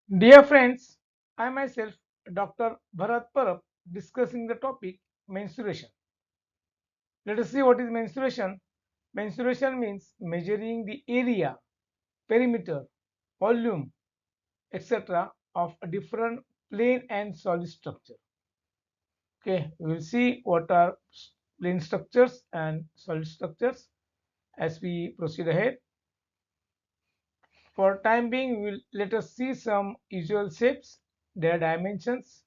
Dear friends, I myself, Dr. Bharat Parab, discussing the topic mensuration. Let us see what is mensuration. Mensuration means measuring the area, perimeter, volume, etc. of a different plane and solid structure. Okay, we will see what are plane structures and solid structures as we proceed ahead. For time being, we will let us see some usual shapes, their dimensions,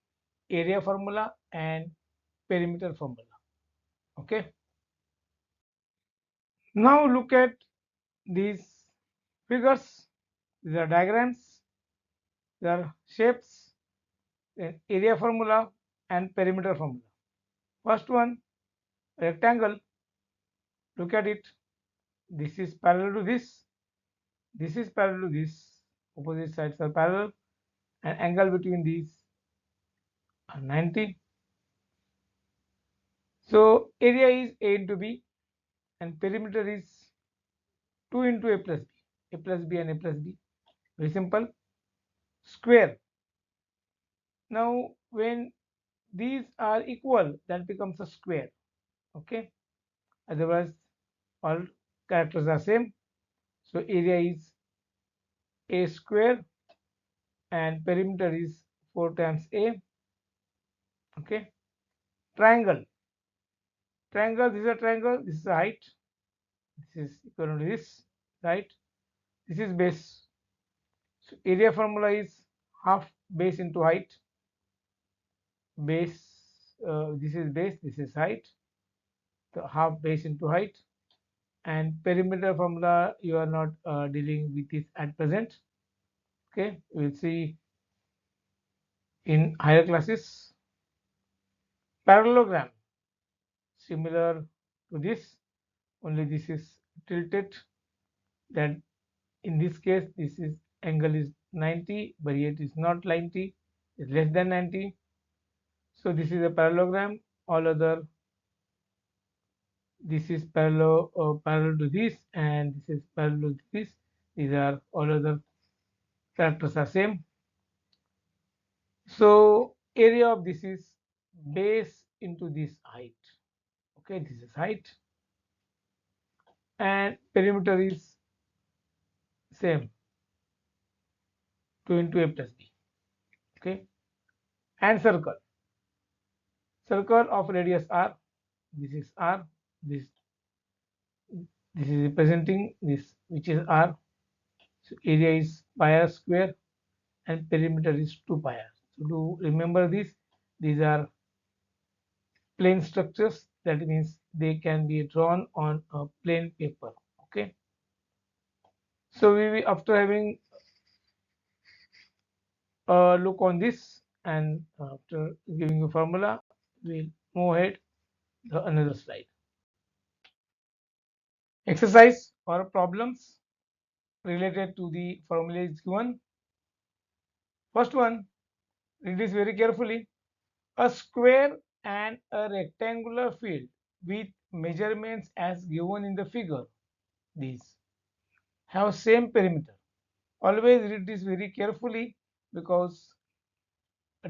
area formula, and perimeter formula. Okay. Now look at these figures. These are diagrams. They are shapes, then area formula, and perimeter formula. First one, rectangle. Look at it. This is parallel to this. This is parallel to this. Opposite sides are parallel, and angle between these are 90. So area is A into B, and perimeter is 2 into A plus B and A plus B. Very simple. Square. Now, when these are equal, that becomes a square. Okay. Otherwise, all characters are same. So area is A square and perimeter is 4 times A. Okay. Triangle. Triangle. This is a triangle. This is the height. This is equal to this, right? This is base. So area formula is half base into height. Base. This is base. This is height. So half base into height. And perimeter formula you are not dealing with it at present. Okay, we'll see in higher classes. Parallelogram, similar to this, only this is tilted. That in this case, this is angle is 90, but yet is not 90, it's less than 90. So this is a parallelogram. All other, this is parallel to this, and this is parallel to this. These are all other characters are same. So area of this is base into this height. Okay, this is height, and perimeter is same, 2 into A plus B. Okay, and circle. Circle of radius R. This is R. This is representing this, which is R. So area is pi r square, and perimeter is 2 pi r. So to remember this, these are plane structures. That means they can be drawn on a plain paper. Okay. So we will, after having a look on this and after giving you formula, we'll move ahead to another slide. Exercise or problems related to the formula is given. First one, read this very carefully. A square and a rectangular field with measurements as given in the figure. These have same perimeter. Always read this very carefully because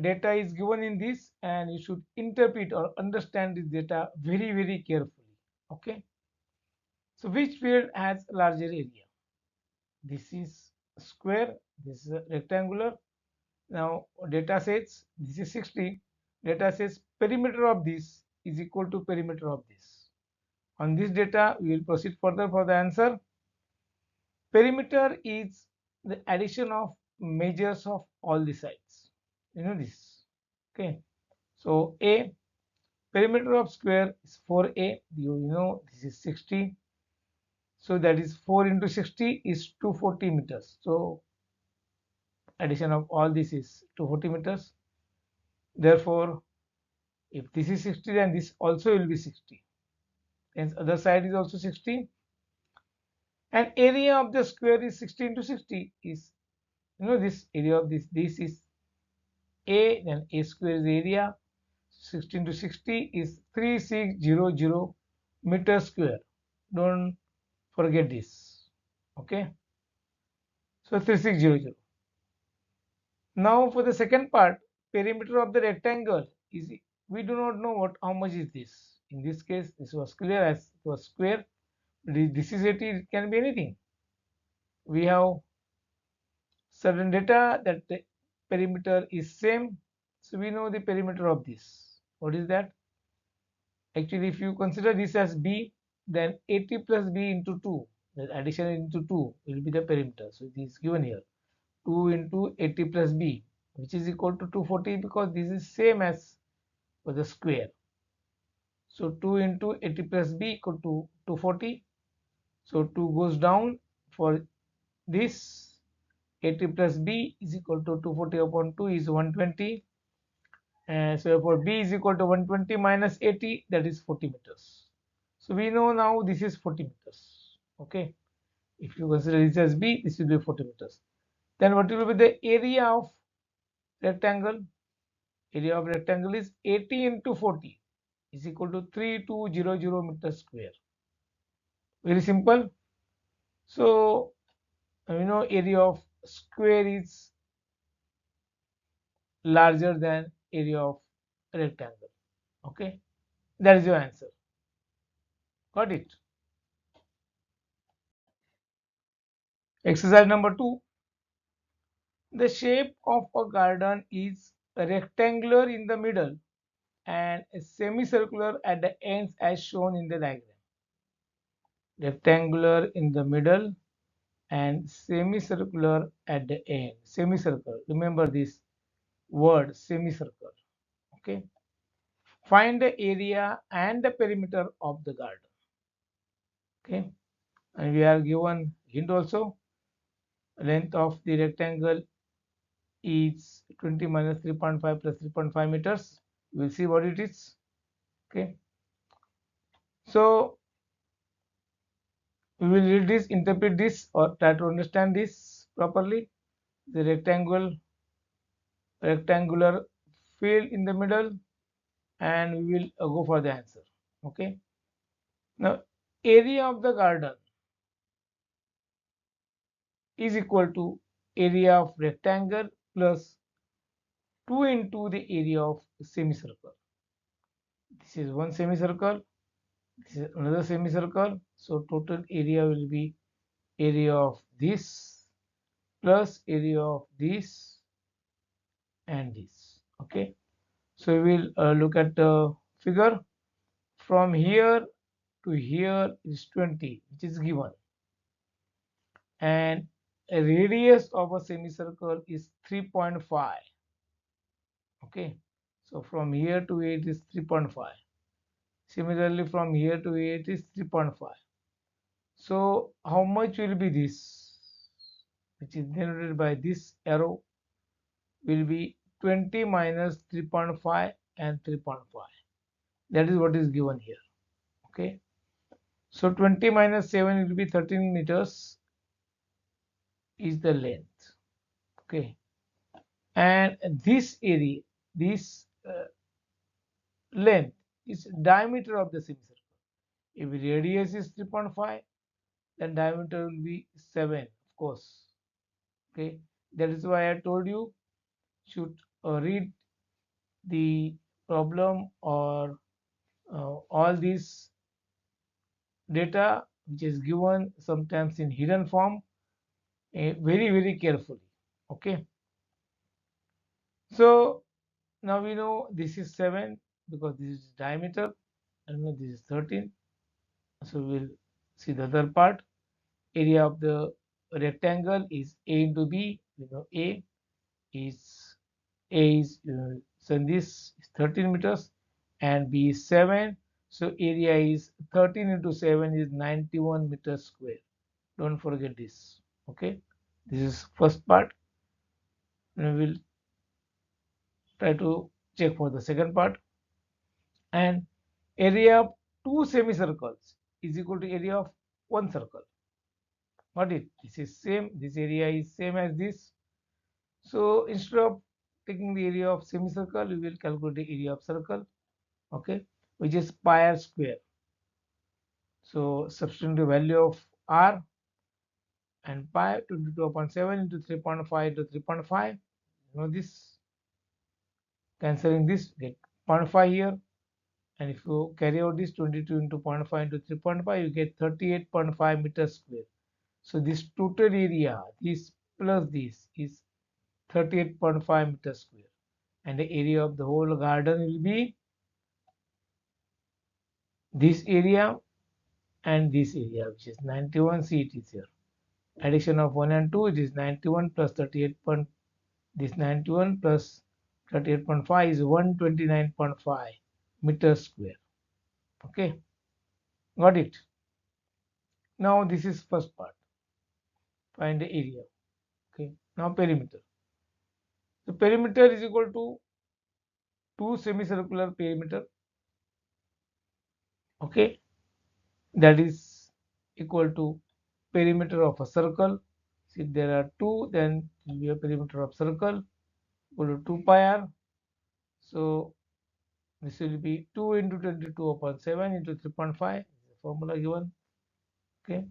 data is given in this and you should interpret or understand this data very carefully. Okay, so which field has larger area? This is square, this is rectangular. Now data says this is 60. Data says perimeter of this is equal to perimeter of this. On this data we will proceed further for the answer. Perimeter is the addition of measures of all the sides. You know this. Okay, so A, perimeter of square is 4a. You know this is 60. So that is 4 into 60 is 240 meters. So addition of all this is 240 meters. Therefore, if this is 60, then this also will be 60. Hence, other side is also 60. And area of the square is 60 into 60 is, you know, this area of this is a, then a square is the area. 60 into 60 is 3600 meter square. Don't forget this. Okay, so 3600. Now for the second part, perimeter of the rectangle is, we do not know what how much is this. In this case, this was clear as it was square. This is 80, it can be anything. We have certain data that the perimeter is same, so we know the perimeter of this. What is that? Actually, if you consider this as b, then 80 plus b into 2, the addition into 2 will be the perimeter. So it is given here, 2 into 80 plus b, which is equal to 240, because this is same as for the square. So 2 into 80 plus b equal to 240. So 2 goes down for this. 80 plus b is equal to 240 upon 2 is 120. And so for b is equal to 120 minus 80, that is 40 meters. So we know now this is 40 meters. Okay. If you consider this as b, this will be 40 meters. Then what will be the area of rectangle? Area of rectangle is 80 into 40 is equal to 3200 meters square. Very simple. So area of square is larger than area of rectangle. Okay, that is your answer. Got it? Exercise number 2. The shape of a garden is rectangular in the middle and semicircular at the ends as shown in the diagram. Rectangular in the middle and semicircular at the end. Semicircle. Remember this word, semicircle. Okay. Find the area and the perimeter of the garden. Okay. And we are given hint also. Length of the rectangle is 20 minus 3.5 plus 3.5 meters. We will see what it is. Okay. So we will read this, interpret this, or try to understand this properly. The rectangular field in the middle, and we will go for the answer. Okay. Now, area of the garden is equal to area of rectangle plus 2 into the area of semicircle. This is one semicircle, this is another semicircle. So total area will be area of this plus area of this and this. Okay. So we will look at the figure. From here to here is 20, which is given, and a radius of a semicircle is 3.5. Okay, so from here to 8 is 3.5. Similarly, from here to 8 is 3.5. So how much will be this, which is denoted by this arrow, will be 20 minus 3.5 and 3.5. That is what is given here. Okay, so 20 minus 7 will be 13 meters is the length. Okay, and this area, this length is diameter of the semicircle. If radius is 3.5, then diameter will be 7, of course. Okay, that is why I told you should read the problem or all these data which is given sometimes in hidden form very carefully. Okay, so now we know this is 7 because this is diameter, and this is 13. So we'll see the other part. Area of the rectangle is a into b. We know is a is so this is 13 meters and b is 7. So area is 13 into 7 is 91 meters square. Don't forget this. Okay, this is first part, and we will try to check for the second part. And area of two semicircles is equal to area of one circle. What it? This is same. This area is same as this. So instead of taking the area of semicircle, we will calculate the area of circle. Okay, which is pi r square. So substitute the value of r, and pi 22.7 into 3.5 into 3.5. this, cancelling this, get 0.5 here, and if you carry out this 22 into 0.5 into 3.5, you get 38.5 meters square. So this total area, this plus this, is 38.5 meters square, and the area of the whole garden will be this area and this area, which is 91. See, it is here. Addition of 1 and 2, it is 91 plus 38. This 91 plus 38.5 is 129.5 meters square. Okay, got it. Now this is first part. Find the area. Okay, now perimeter. The perimeter is equal to 2 semicircular perimeter. Okay, that is equal to perimeter of a circle. See, there are two, then it will be a perimeter of circle equal to 2 pi r. So this will be 2 into 22 upon 7 into 3.5. The formula given. Okay,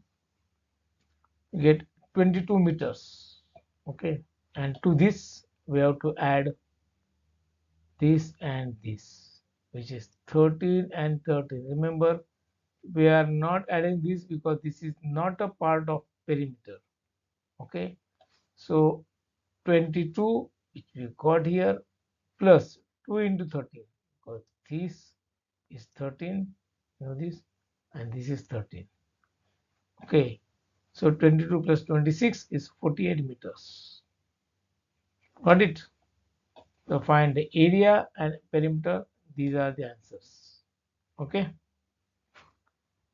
you get 22 meters. Okay, and to this we have to add this and this, which is 13 and 13. Remember, we are not adding this because this is not a part of perimeter. Okay, so 22 which we got here plus 2 into 13, because this is 13, this, and this is 13. Okay, so 22 plus 26 is 48 meters. Got it? So find the area and perimeter. These are the answers. Okay,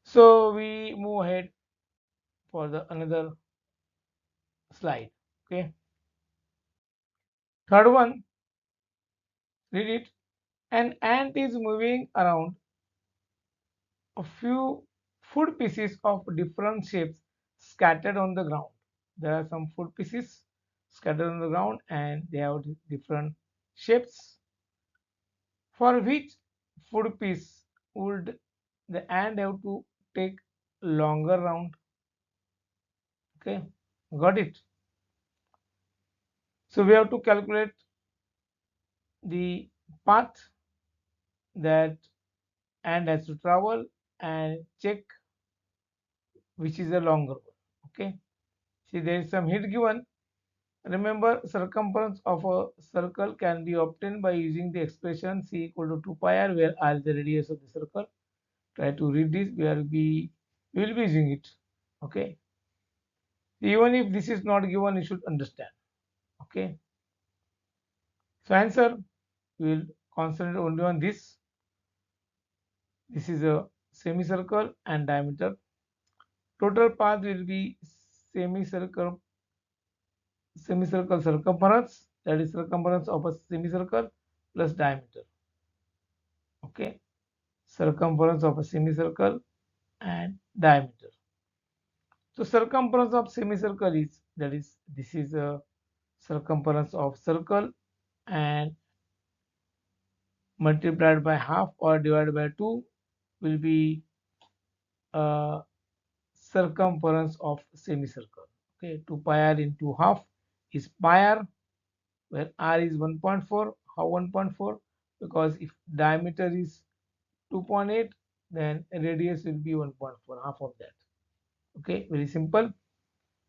so we move ahead for the another slide. Okay, third one, read it. An ant is moving around a few food pieces of different shapes scattered on the ground. There are some food pieces scattered on the ground and they have different shapes. For which food piece would the ant have to take longer round? Okay, got it. So we have to calculate the path that ant has to travel and check which is the longer one. Okay, see, there is some hint given. Remember, circumference of a circle can be obtained by using the expression c equal to 2 pi r, where r is the radius of the circle. Try to read this, where we will be using it. Okay, even if this is not given, you should understand. Okay, so answer, we will concentrate only on this. This is a semicircle and diameter. Total path will be semicircle circumference, that is circumference of a semicircle plus diameter. Okay, circumference of a semicircle and diameter. So circumference of semicircle is, that is, this is a circumference of circle, and multiplied by half or divided by 2 will be circumference of semicircle. Okay, 2 pi r into half is pi r, where r is 1.4. How 1.4? Because if diameter is 2.8, then radius will be 1.4, half of that. Okay, very simple.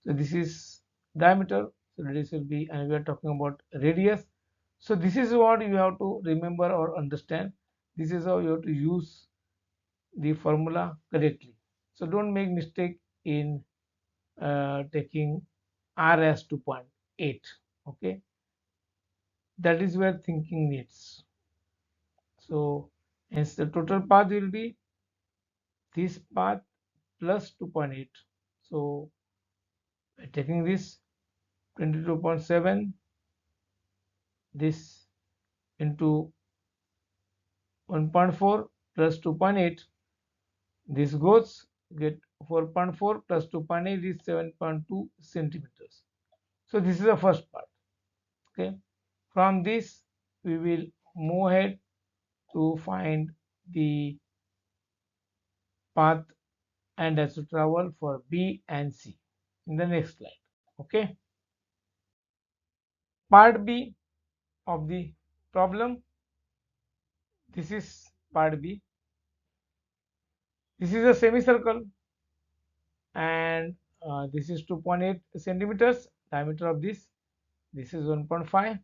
So this is diameter, so radius will be, and we are talking about radius. So this is what you have to remember or understand. This is how you have to use the formula correctly. So don't make mistake in taking r as 2.8. Okay, that is where thinking needs. So hence the total path will be this path plus 2.8. So by taking this 22.7, this into 1.4 plus 2.8, this goes, get 4.4 plus 2.8 is 7.2 centimeters. So this is the first part. Okay, from this we will move ahead to find the path and has to travel for B and C in the next slide. Okay, part B, of the problem. This is part B. This is a semicircle, and this is 2.8 centimeters diameter of this. This is 1.5.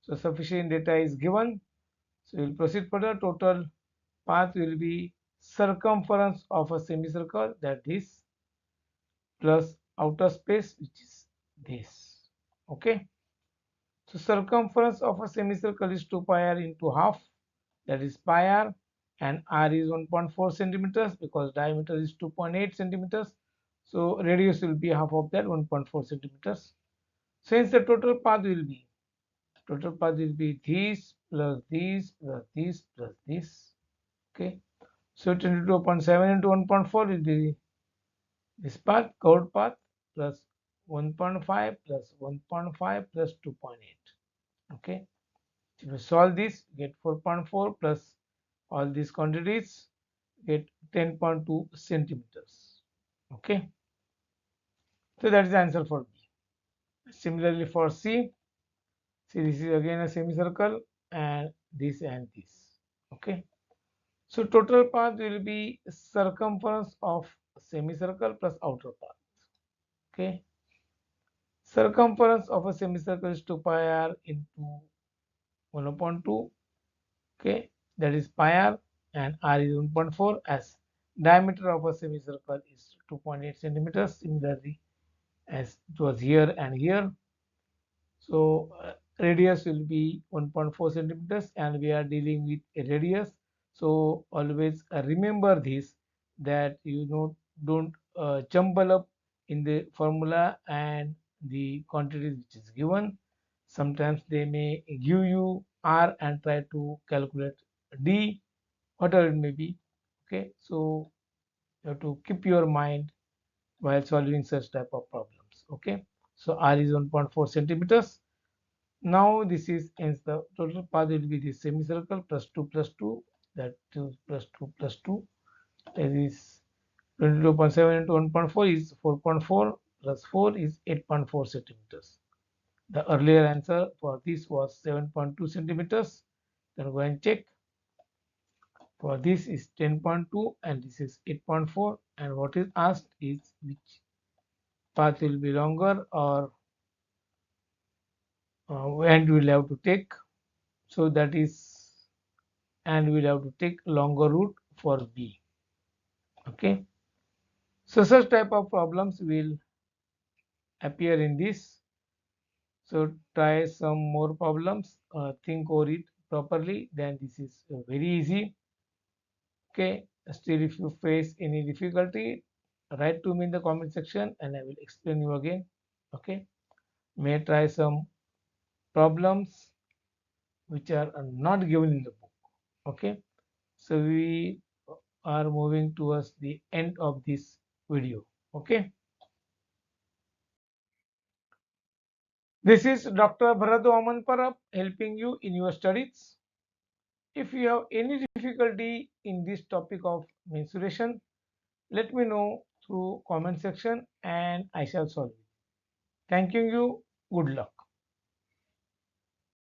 So sufficient data is given. So we will proceed further. Total path will be circumference of a semicircle, that is, plus outer space, which is this. Okay. So circumference of a semicircle is 2 pi r into half, that is pi r, and r is 1.4 centimeters because diameter is 2.8 centimeters. So radius will be half of that, 1.4 centimeters. Since the total path will be this plus this plus this plus this. Okay. So 22.7 into 1.4 will be this path, covered path, plus 1.5 plus 1.5 plus 2.8. Okay. So if you solve this, get 4.4 plus all these quantities, get 10.2 centimeters. Okay. So that is the answer for B. Similarly for C, see, this is again a semicircle and this and this. Okay. So total path will be circumference of semicircle plus outer path. Okay. Circumference of a semicircle is 2 pi r into 1 upon 2. Okay. That is pi r, and r is 1.4, as diameter of a semicircle is 2.8 centimeters, similarly as it was here and here. So radius will be 1.4 centimeters, and we are dealing with a radius. So always remember this, that you don't jumble up in the formula and the quantities which is given. Sometimes they may give you r and try to calculate d, whatever it may be. Okay, so you have to keep your mind while solving such type of problems. Okay, so r is 1.4 centimeters. Now this is, hence the total path will be the semicircle plus 2, that 2 plus 2 plus 2, that is 22.7 into 1.4 is 4.4 plus 4 is 8.4 centimeters. The earlier answer for this was 7.2 centimeters. Then go and check. For this is 10.2 and this is 8.4, and what is asked is which path will be longer, or and we will have to take. So that is, and we'll have to take longer route for B. Okay. So such type of problems will appear in this. So try some more problems, think over it properly, then this is very easy. Okay. Still, if you face any difficulty, write to me in the comment section and I will explain you again. Okay. May try some problems which are not given in the book. Okay. So we are moving towards the end of this video. Okay. This is Dr. Bharat Parab helping you in your studies. If you have any difficulty in this topic of mensuration, let me know through comment section and I shall solve it. Thanking you. Good luck.